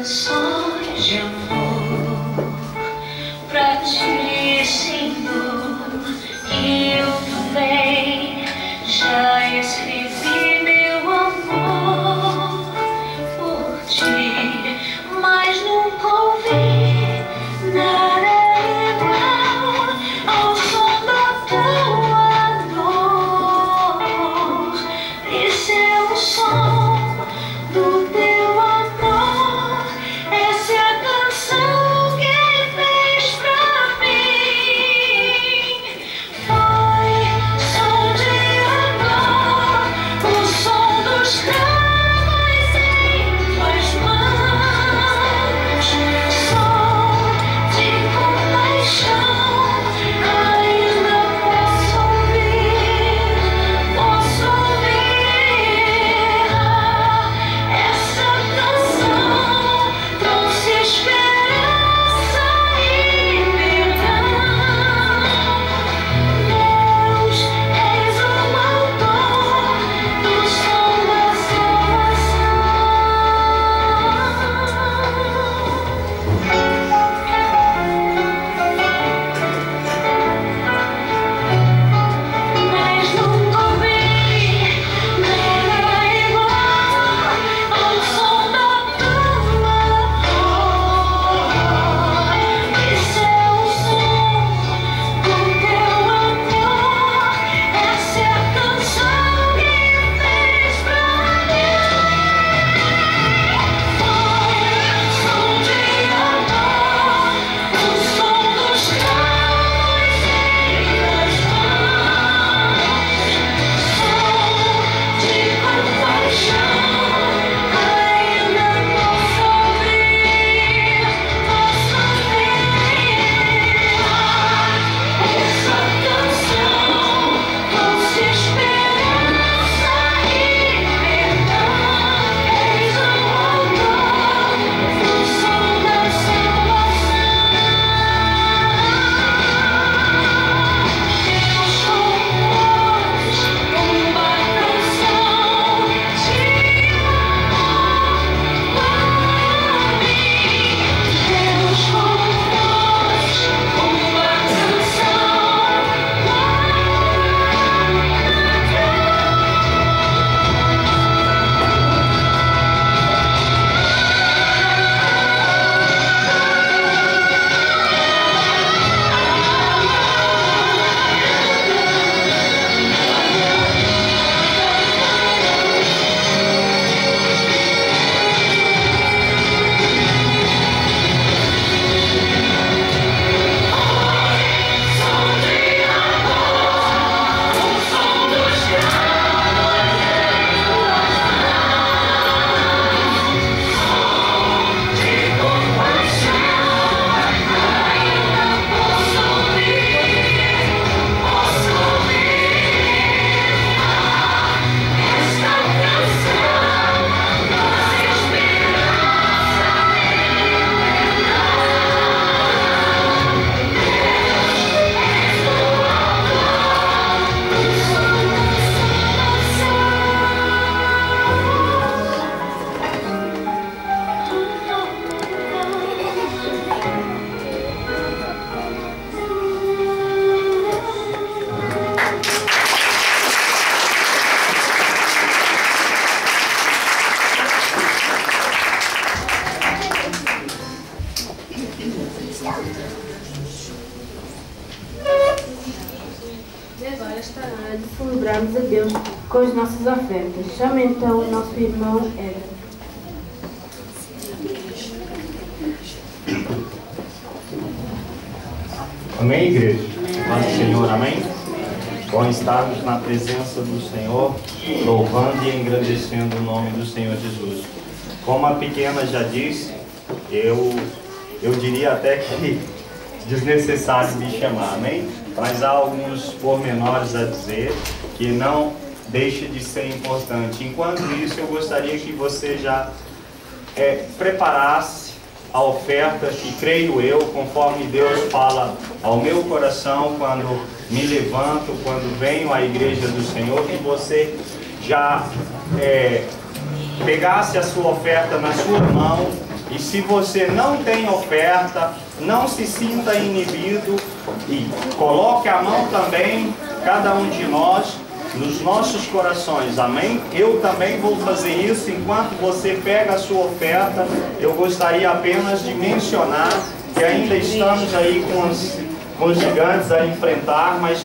canções de amor pra ti, Senhor. Eu também já escrevi meu amor por ti, mas nunca ouvi nada igual ao som da tua dor. Esse é o som do teu amor, essa é a canção que fez pra mim. Foi som de amor, o som dos cravos em tuas mãos, som de compaixão. Ainda posso ouvir essa canção trouxe esperança e perdão. Deus, és o autor do som da salvação. Mas nunca ouvi nada igual ao som da tua voz. Esse é o som do teu amor, essa é a canção que fez pra mim. Foi som de amor, o som dos cravos em tuas mãos, som de compaixão. Ainda posso ouvir essa canção trouxe esperança e perdão. És o autor do som da salvação. Deus compôs uma canção de amor para mim. Deus compôs uma canção E agora está na hora de celebrarmos a Deus com as nossas ofertas. Chame então o nosso irmão Éder. Amém, igreja? Paz do Senhor, amém? Bom estarmos na presença do Senhor, louvando e engrandecendo o nome do Senhor Jesus. Como a pequena já disse, eu diria até que desnecessário me chamar, amém? Mas há alguns pormenores a dizer que não deixa de ser importante. Enquanto isso, eu gostaria que você já preparasse a oferta que, creio eu, conforme Deus fala ao meu coração quando me levanto, quando venho à igreja do Senhor, que você já pegasse a sua oferta na sua mão E se você não tem oferta, não se sinta inibido e coloque a mão também, cada um de nós, nos nossos corações, amém? Eu também vou fazer isso enquanto você pega a sua oferta. Eu gostaria apenas de mencionar que ainda estamos aí com os gigantes a enfrentar, mas